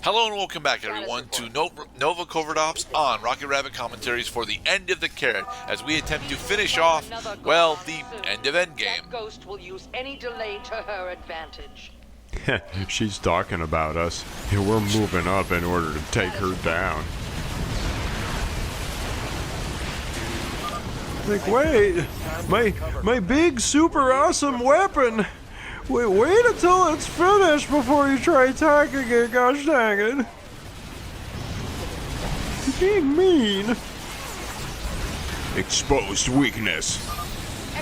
Hello and welcome back, everyone, to Nova Covert Ops on Rocket Rabbit Commentaries for the end of the carrot, as we attempt to finish off, well, the end of Endgame. That ghost will use any delay to her advantage. She's talking about us, and we're moving up in order to take her down. Like, wait, my big super awesome weapon. Wait until it's finished before you try attacking it, gosh dang it. You're being mean. Exposed weakness.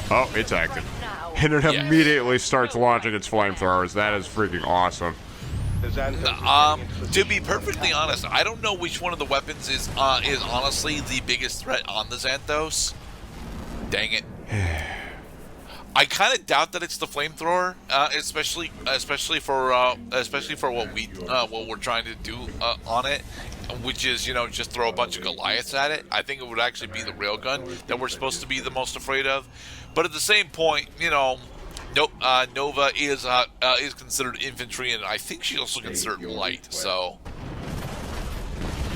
Oh, it's active. And it immediately starts launching its flamethrowers. That is freaking awesome. To be perfectly honest, I don't know which one of the weapons is honestly the biggest threat on the Xanthos. Dang it. I kind of doubt that it's the flamethrower, especially for what we're trying to do on it, which is just throw a bunch of Goliaths at it. I think it would actually be the railgun that we're supposed to be the most afraid of. But at the same point, Nova is considered infantry, and I think she's also considered light. So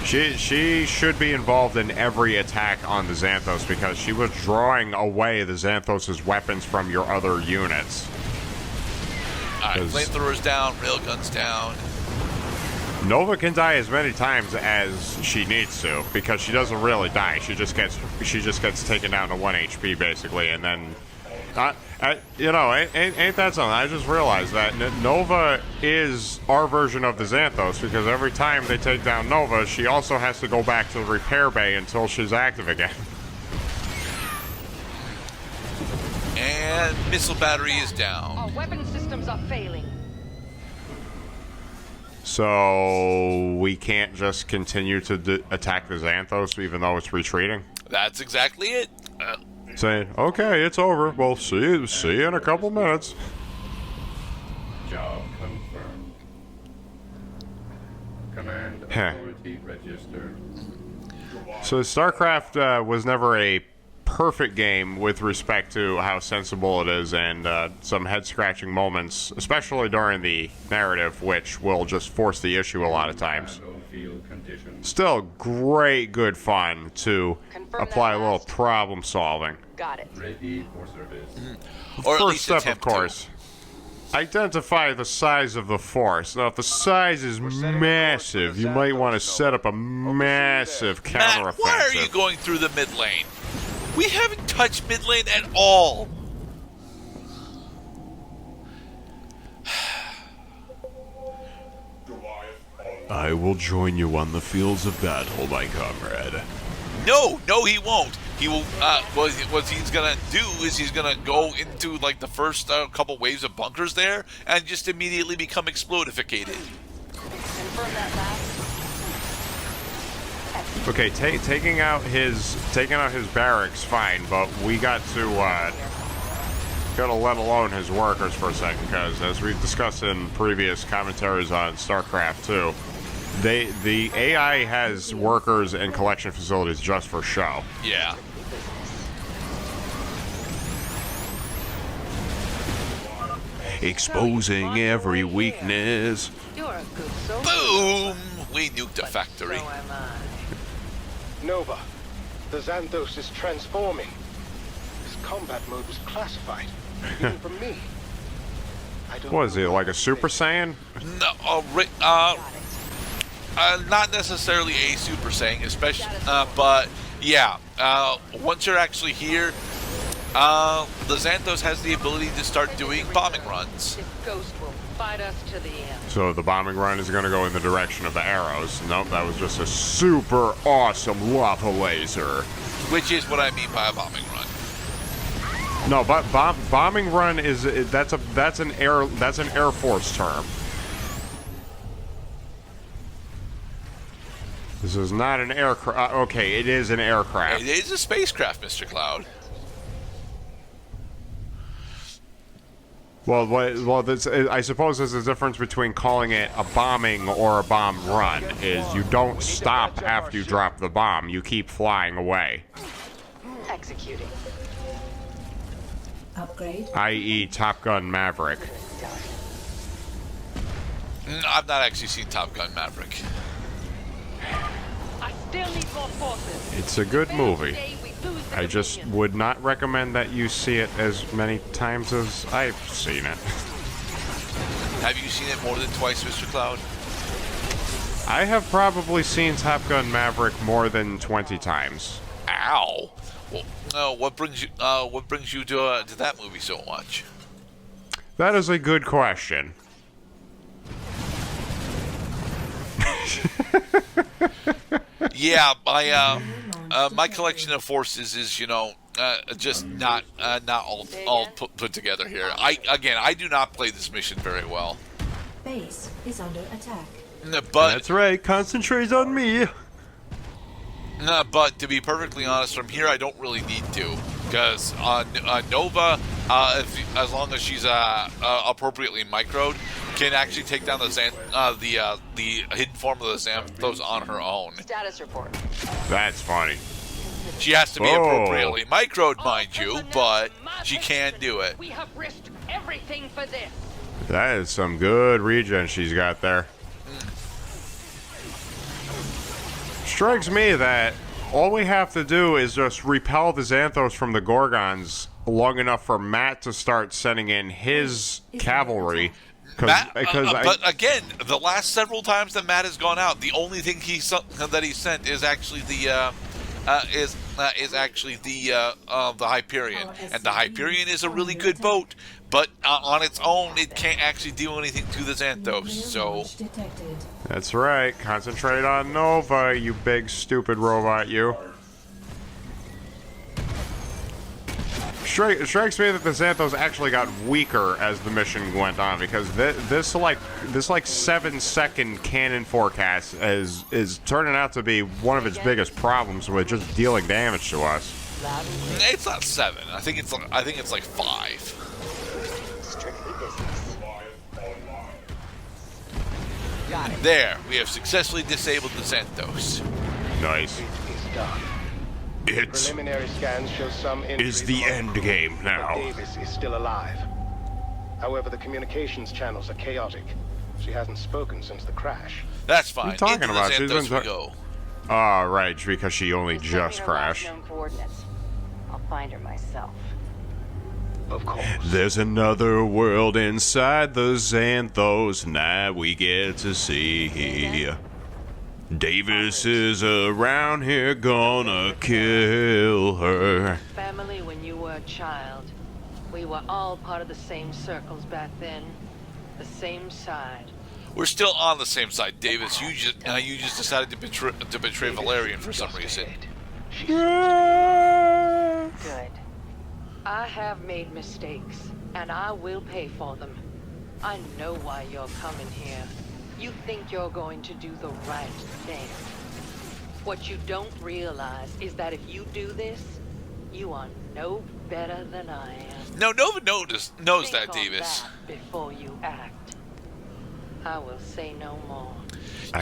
she should be involved in every attack on the Xanthos because she was drawing away the Xanthos' weapons from your other units. Alright, flamethrowers down, railguns down. Nova can die as many times as she needs to because she doesn't really die. She just gets taken down to 1 HP basically, and then ain't that something? I just realized that Nova is our version of the Xanthos because every time they take down Nova, she also has to go back to the repair bay until she's active again. And missile battery is down. Our weapon systems are failing. So we can't just continue to attack the Xanthos even though it's retreating? That's exactly it. Saying, okay, it's over. We'll see you in a couple minutes. Job confirmed. Command authority registered. So StarCraft was never a perfect game with respect to how sensible it is, and some head-scratching moments, especially during the narrative, which will just force the issue a lot of times. Still great, good fun to apply a little problem solving. Got it. Ready for service. Or at First least step, of course. Identify the size of the force. Now, if the size is massive, you might want to set up a massive counteroffensive. Matt, why are you going through the mid lane? We haven't touched mid lane at all. I will join you on the fields of battle, my comrade. No, he won't. He will. What he's gonna do is he's gonna go into like the first couple waves of bunkers there and just immediately become explodificated. Confirm that last. Okay, taking out his barracks, fine, but we got to let alone his workers for a second, because as we've discussed in previous commentaries on Starcraft II, the AI has workers and collection facilities just for show. Yeah. Exposing every weakness. You're a good soldier. Boom! We nuked a factory. So am I. Nova, the Xanthos is transforming. This combat mode was classified, even from me. I don't What is it, like a Super Saiyan? No, not necessarily a Super Saiyan, especially, but yeah, once you're actually here, the Xanthos has the ability to start doing bombing runs. This ghost will fight us to the end. So the bombing run is going to go in the direction of the arrows. Nope, that was just a super awesome lava laser. Which is what I mean by a bombing run. No, but bombing run is that's an Air Force term. This is not an aircraft. Okay, it is an aircraft. It is a spacecraft, Mr. Cloud. Well, I suppose there's a difference between calling it a bombing or a bomb run. Is you don't stop after you drop the bomb. You keep flying away. Executing. Upgrade. I.e. Top Gun Maverick. I've not actually seen Top Gun Maverick. I still need more forces. It's a good movie. Today we lose the I just Dominion. would not recommend that you see it as many times as I've seen it. Have you seen it more than twice, Mr. Cloud? I have probably seen Top Gun Maverick more than 20 times. Ow. Well, what brings you to that movie so much? That is a good question. Yeah, my collection of forces is, just not all put together here. I do not play this mission very well. Base is under attack. But That's right, concentrate on me. But to be perfectly honest, from here I don't really need to, because Nova, as long as she's appropriately microed, can actually take down the hidden form of the Xanthos on her own. Status report. That's funny. She has to be Whoa. appropriately microed, mind you, but she can do it. We have risked everything for this. That is some good regen she's got there. Strikes me that all we have to do is just repel the Xanthos from the Gorgons long enough for Matt to start sending in his cavalry. But again, the last several times that Matt has gone out, the only thing that he sent is actually the Hyperion, and the Hyperion is a really good boat, but on its own, it can't actually do anything to the Xanthos. So That's right. Concentrate on Nova, you big stupid robot, you. Strikes me that the Xanthos actually got weaker as the mission went on, because this 7-second cannon forecast is turning out to be one of its biggest problems with just dealing damage to us. it's not 7. I think it's like 5. Strictly business. Got it. There, we have successfully disabled the Xanthos. Nice. It's done. It Preliminary scans show some injury is the to end Monica, game but now. Davis is still alive. However, the communications channels are chaotic. She hasn't spoken since the crash. That's fine. What are you talking Into about? the She's Xanthos been we go. Oh, right, because she only Just send me just her crashed. last known coordinates. I'll find her myself. Of course. There's another world inside the Xanthos, now we get to see. Davis is around here, gonna kill her. Family when you were a child. We were all part of the same circles back then. The same side. We're still on the same side, Davis. You just decided to betray Valerian for some reason. Good. I have made mistakes, and I will pay for them. I know why you're coming here. You think you're going to do the right thing. What you don't realize is that if you do this, you are no better than I am. No, Nova knows Think that, on Davis. that before you act. I will say no more.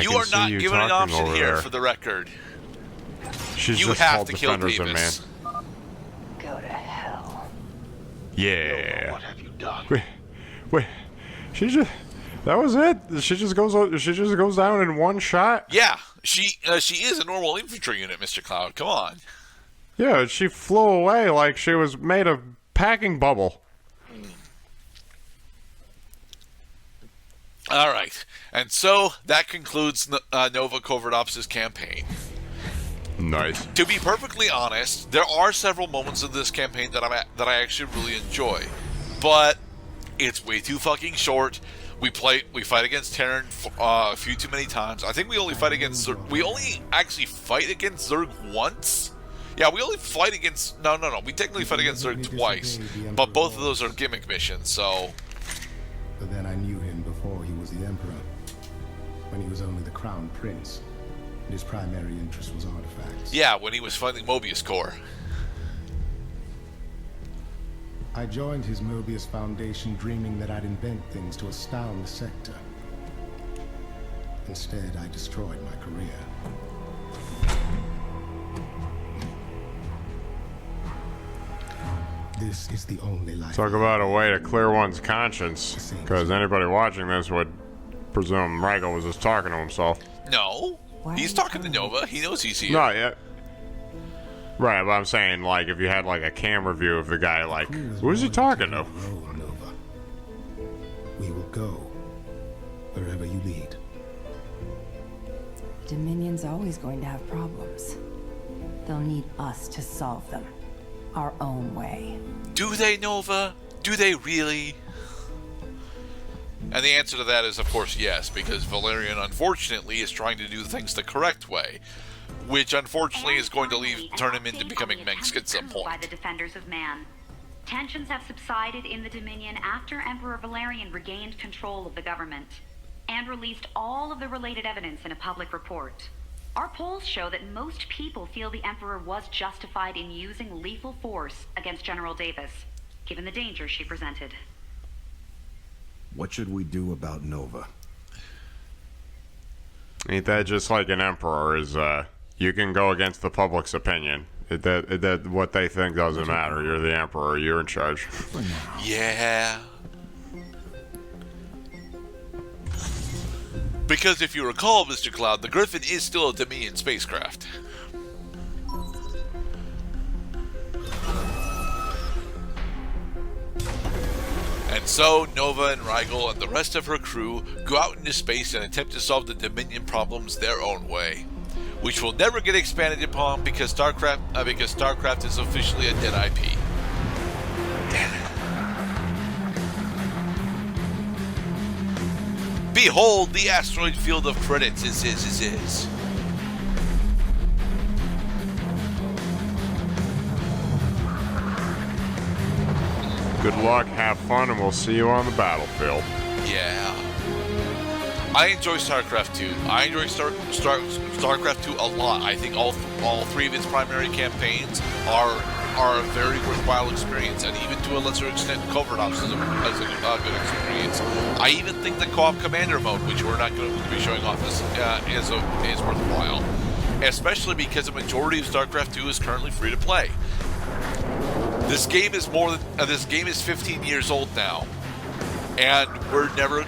You are not given an option here, for the record. She's You just have called to kill defenders in, man. Davis. Go to hell. Yeah. What have you done? Wait. She just. That was it. She just goes down in one shot. Yeah, she is a normal infantry unit, Mr. Cloud. Come on. Yeah, she flew away like she was made of packing bubble. All right, and so that concludes Nova Covert Ops' campaign. Nice. To be perfectly honest, there are several moments of this campaign that I actually really enjoy, but it's way too fucking short. We fight against Terran a few too many times. I think we only actually fight against Zerg once. Yeah, we only fight against... No. We technically fight against Zerg twice, but both of those are gimmick missions, so... But then I knew him before he was the Emperor, when he was only the Crown Prince, and his primary interest was artifacts. Yeah, when he was fighting Mobius Core. I joined his Mobius Foundation dreaming that I'd invent things to astound the sector. Instead, I destroyed my career. This is the only life. Talk about a way to clear one's conscience, because anybody watching this would presume Rygo was just talking to himself. No, he's talking to Nova. He knows he's here. Not yet. Right, but I'm saying, like, if you had, like, a camera view of the guy, like, who's he talking to? Roll, Nova. We will go wherever you lead. Dominion's always going to have problems. They'll need us to solve them. Our own way. Do they, Nova? Do they really? And the answer to that is, of course, yes, because Valerian, unfortunately, is trying to do things the correct way, which, unfortunately, is going to turn him into becoming Mengsk at some point. By the defenders of man. Tensions have subsided in the Dominion after Emperor Valerian regained control of the government and released all of the related evidence in a public report. Our polls show that most people feel the Emperor was justified in using lethal force against General Davis, given the danger she presented. What should we do about Nova? Ain't that just like an emperor? Is you can go against the public's opinion. That what they think doesn't matter. You're the emperor. You're in charge. Yeah. Because if you recall, Mr. Cloud, the Griffin is still a Dominion spacecraft. And so, Nova and Rigel and the rest of her crew go out into space and attempt to solve the Dominion problems their own way, which will never get expanded upon because Starcraft is officially a dead IP. Damn it. Behold, the asteroid field of credits is. Good luck, have fun, and we'll see you on the battlefield. Yeah. I enjoy Starcraft II. I enjoy Starcraft II a lot. I think all three of its primary campaigns are a very worthwhile experience, and even to a lesser extent, Covert Ops is a good experience. I even think the co-op commander mode, which we're not going to be showing off, is worthwhile, especially because a majority of Starcraft II is currently free to play. This game is 15 years old now, and we're never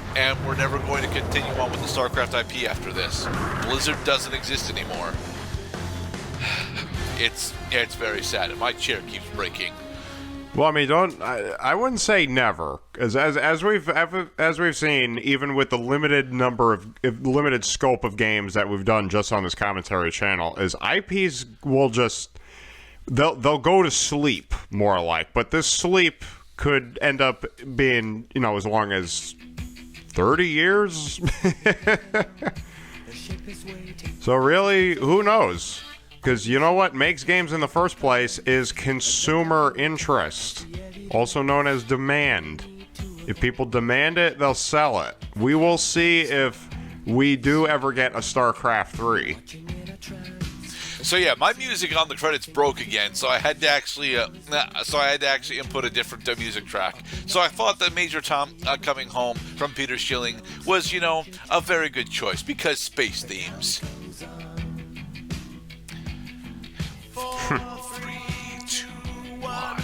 going to continue on with the Starcraft IP after this. Blizzard doesn't exist anymore. It's very sad, and my chair keeps breaking. Well, I mean, I wouldn't say never, as we've seen, even with the limited scope of games that we've done just on this commentary channel, is IPs will just they'll go to sleep, more like, but this sleep could end up being, as long as 30 years. So really, who knows? Because you know what makes games in the first place is consumer interest, also known as demand. If people demand it, they'll sell it. We will see if we do ever get a StarCraft III. So yeah, my music on the credits broke again, so I had to actually input a different music track. So I thought that Major Tom Coming Home from Peter Schilling was, a very good choice because space themes. 4, 3, 2, 1.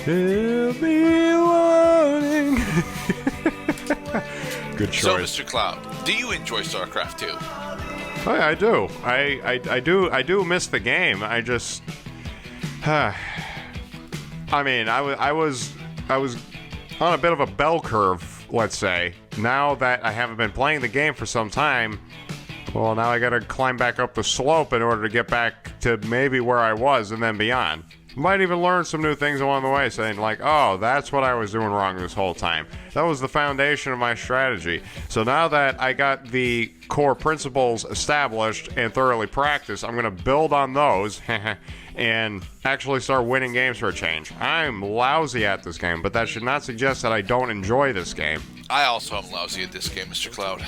He'll be wanting. Good choice. So, Mr. Cloud, do you enjoy StarCraft II? Oh, yeah, I do. I do miss the game. I just, I mean, I was on a bit of a bell curve, let's say. Now that I haven't been playing the game for some time, well, now I got to climb back up the slope in order to get back to maybe where I was and then beyond. Might even learn some new things along the way, saying like, oh, that's what I was doing wrong this whole time. That was the foundation of my strategy. So now that I got the core principles established and thoroughly practiced, I'm going to build on those and actually start winning games for a change. I'm lousy at this game, but that should not suggest that I don't enjoy this game. I also am lousy at this game, Mr. Cloud.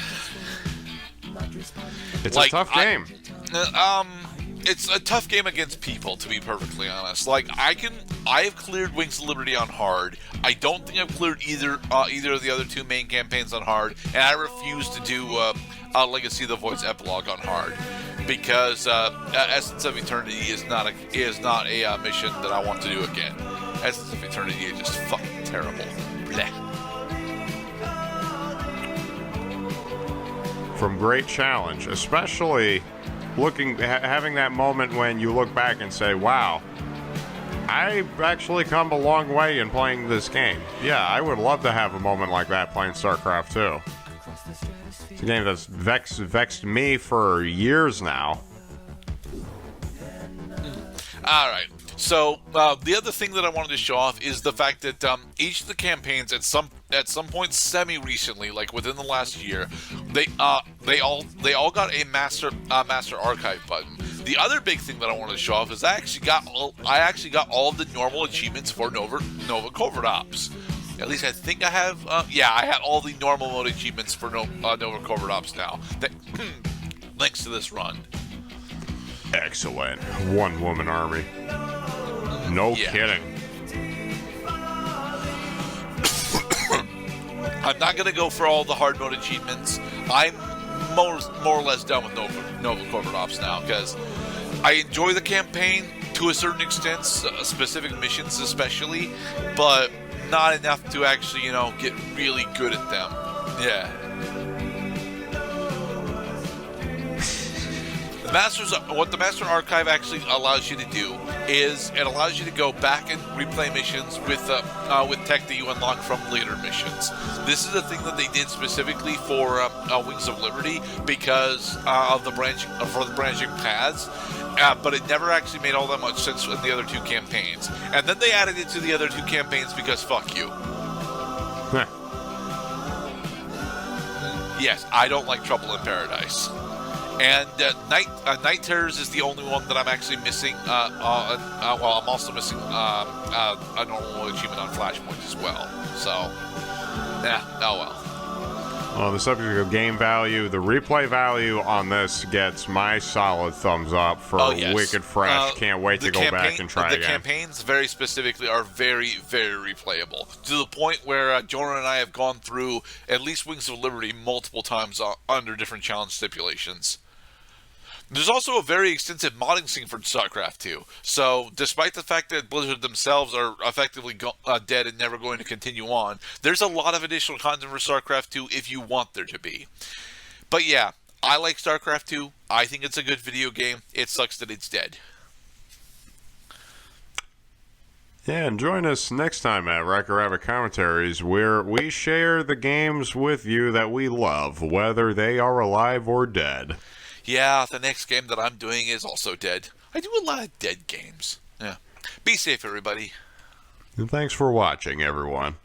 It's a tough game. It's a tough game against people, to be perfectly honest. Like, I've cleared Wings of Liberty on hard. I don't think I've cleared either of the other two main campaigns on hard, and I refuse to do Legacy of the Void's epilogue on hard because Essence of Eternity is not a mission that I want to do again. Essence of Eternity is just fucking terrible. Blech. from great challenge, especially having that moment when you look back and say, wow, I've actually come a long way in playing this game. Yeah, I would love to have a moment like that playing Starcraft II. It's a game that's vexed me for years now. All right. So the other thing that I wanted to show off is the fact that each of the campaigns at some point semi-recently, like within the last year, they all got a master archive button. The other big thing that I wanted to show off is I actually got all of the normal achievements for Nova Covert Ops. At least I think I have. I had all the normal mode achievements for Nova Covert Ops now. Thanks to this run. Excellent. One woman army. No kidding. I'm not going to go for all the hard mode achievements. I'm more or less done with Nova Covert Ops now because I enjoy the campaign to a certain extent, specific missions especially, but not enough to actually, get really good at them. Yeah. What the Master Archive actually allows you to do is it allows you to go back and replay missions with tech that you unlock from later missions. This is a thing that they did specifically for Wings of Liberty because of the branching paths, but it never actually made all that much sense in the other two campaigns. And then they added it to the other two campaigns because fuck you. Yes, I don't like Trouble in Paradise. And Night Terrors is the only one that I'm actually missing. I'm also missing a normal achievement on Flashpoint as well. So, oh well. On the subject of game value, the replay value on this gets my solid thumbs up for wicked fresh. Can't wait to go back and try again. The campaigns, very specifically, are very, very replayable. To the point where Jonah and I have gone through at least Wings of Liberty multiple times under different challenge stipulations. There's also a very extensive modding scene for StarCraft II. So, despite the fact that Blizzard themselves are effectively dead and never going to continue on, there's a lot of additional content for StarCraft II if you want there to be. But yeah, I like StarCraft II. I think it's a good video game. It sucks that it's dead. Yeah, and join us next time at Racker Rabbit Commentaries, where we share the games with you that we love, whether they are alive or dead. Yeah, the next game that I'm doing is also dead. I do a lot of dead games. Yeah. Be safe, everybody. And thanks for watching, everyone.